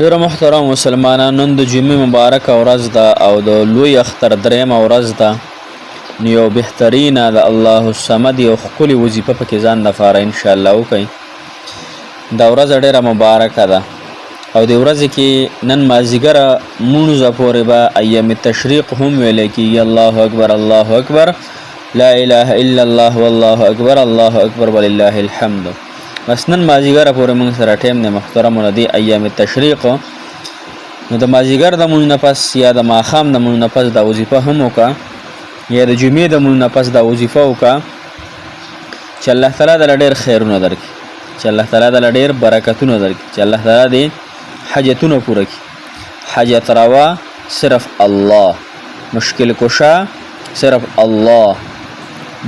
ډېر محترم مسلمانان، نن د جمعې مبارکه ورځ ده او د لوی اختر درېیمه ورځ ده. نو یو بهترینه د الله الصمد یو ښکلې وظیفه پکې ځان دپاره انشاءالله وکئ. دا ورځ ډېره مبارکه ده او د ورځې کې نن مازدیګره مونځه پورې به ایام تشریق هم ویلی کېږي. الله اکبر الله اکبر لا اله الا الله والله اکبر الله اکبر ولله الحمد. بس نن مازدیګره پورې موږ سره ټیم دی محترمونه دی ایام تشریق. نو د مازدیګر د مونځ نه پس یا د ماښام د مونځ نه پس دا وظیفه هم وکړه، یا د جمعې د مونځ نه پس دا وظیفه وکړه چې الله تعالی دله ډېر خیرونه درکړي، چې الله تعالی دله ډېر برکتونه درکړي، چې الله تعالی دې حاجتونه پوره کړي. حاجت روا صرف الله، مشکل کشا صرف الله،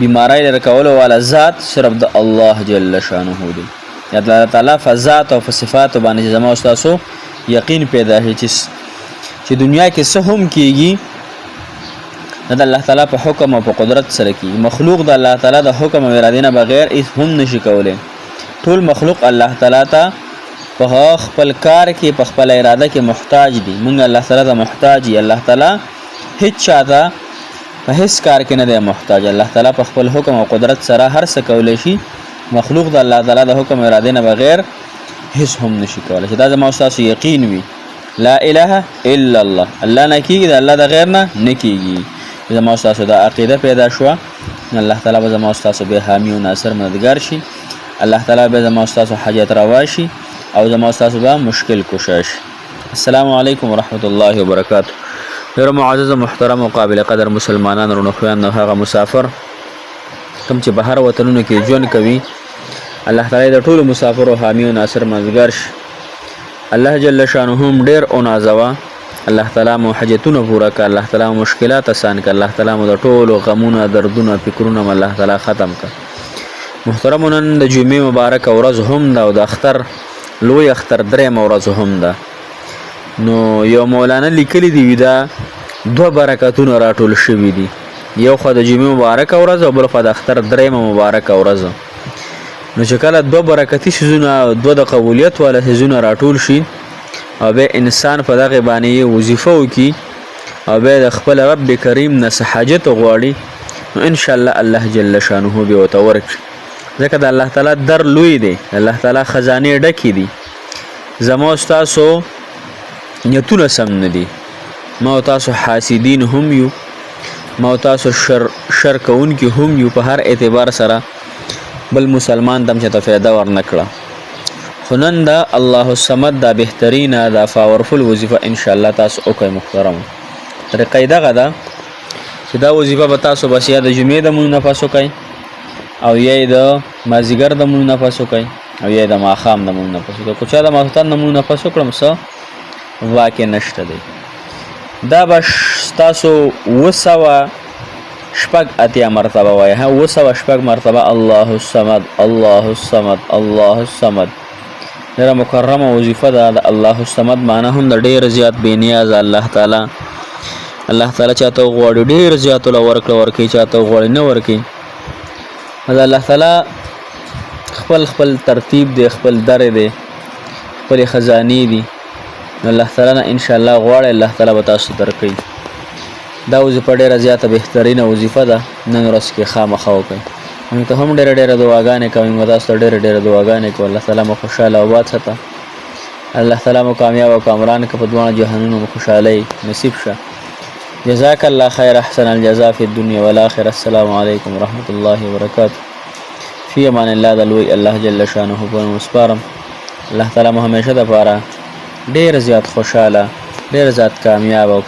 بیماری لرې کولو والا ذات صرف د الله جل شانه دی. د الله تعالی په ذات او په صفاتو باندې چې زما او ستاسو یقین پیدا شي چې دنیا کې څه هم کېږي نه د الله تعالی په حکم او په قدرت سره کېږي. مخلوق د الله تعالی د حکم او ارادې نه بغیر هیڅ هم نشي کولی. ټول مخلوق الله تعالی ته په خپل کار کې په خپل اراده کې محتاج دي. موږ الله تعالی ته محتاج یو. الله تعالی هیڅ چا ته په هیڅ کار کې نه دی محتاج. الله تعالی په خپل حکم او قدرت سره هر څه کولی شي. مخلوق د الله تعالی د حکم او ارادې نه بغیر هیڅ هم نشي کولی. چې دا زما او ستاسو یقین وي. لا اله الا الله، الله نه کېږي، د الله د غیر نه نه کېږي. زما او ستاسو دا عقیده پیدا شوه، الله تعالی به زما او ستاسو بې حامی او ناصر مددګار شي. الله تعالی به زما او ستاسو حاجت روا شي او زما او ستاسو به مشکل کشا شي. السلام علیکم ورحمت الله وبرکاته. ډېر معزز محترم او قابل قدر مسلمانان ورونو خویندو او هغه مسافر کوم چې بهر وطنونو کې ژوند کوي، الله تعالی د ټولو مسافرو حامی او ناصر مددګار شي. الله جل شانه هم ډېر اونازوه. الله تعالی مو حاجتونه پوره کړه، الله تعالی مو مشکلات اسان کړه، الله تعالی مو د ټولو غمونه دردونه فکرونه الله تعالی ختم کړه. محترمو، نن د جمعې مبارکه ورځ هم ده او د اختر لوی اختر درېیمه ورځ هم ده. نو یو مولانا لیکلی دی دا دوه برکتونه راټول شوي دي، یو خوا د جمعې مبارکه ورځ او بل خوا د اختر درېیمه مبارکه ورځ. نو چې کله دوه برکتي څیزونه دوه د قبولیت والا څیزونه راټول شي او بیا انسان په دغې باندې وظیفه وکړي او بیا د خپل رب کریم نه څه حاجت وغواړي، نو انشاءالله الله جل شانه به ورته ورکړي. ځکه د الله تعالی در لوی دی، د الله تعالی خزانې ډکې دي. زما او ستاسو نیتونه سم نه دي. ما او تاسو حاسدین هم یو، ما او تاسو شر کوونکي هم یو په هر اعتبار سره. بل مسلمان دم چې ته فایده ورنه کړه. خو نن دا الله الصمد دا بهترینه دا پاورفل وظیفه انشاءالله تاسو وکئ. محترمو، طریقه یې دغه ده چې دا وظیفه به تاسو بس یا د جمعې د مونځ نه پس وکئ او یا یې د مازدیګر د مونځ نه پس وکئ او یا یې د ماښام د مونځ نه پس وکئ. که چا د ماخوستن د مونځ نه پس وکړم څه واقع نشته دی. دا به ستاسو 280 مرتبه وایي، 280 مرتبه الله الصمد الله الصمد الله الصمد. ډېره مکرمه وظیفه ده. د الله الصمد معنی هم د ډېر زیات بې نیازه الله تعالی. الله تعالی چاته وغواړي ډېر زیات له ورکوي، چاته وغواړي نه ورکوي. د الله تعالی خپل ترتیب دی، خپل در دی، خپلې خزانې دي. الله تعالی نه انشاءالله غواړي الله تعالی به تاسو درکوي. دا وظیفه ډېره زیاته بهترینه وظیفه ده. نن ورځ کې خامخا وکړئ. موږ ته هم ډېره دعاګانې کوئ، موږ تاسو ته ډېره دعاګانې کوو. الله تعالی مو خوشحاله او آباد ساته، الله تعالی مو کامیاب او کامران کړه، په دواړو جهانونو مو خوشحالۍ نصیب شه. جزاک الله خیر، احسن الجزاء فی الدنیا والآخرة. السلام علیکم ورحمت الله وبرکاته. فی امان الله. د لوی الله جل شانه په نوم سپارم. الله تعالی مو همیشه دپاره ډېر زیات خوشحاله، ډېر زیات کامیاب او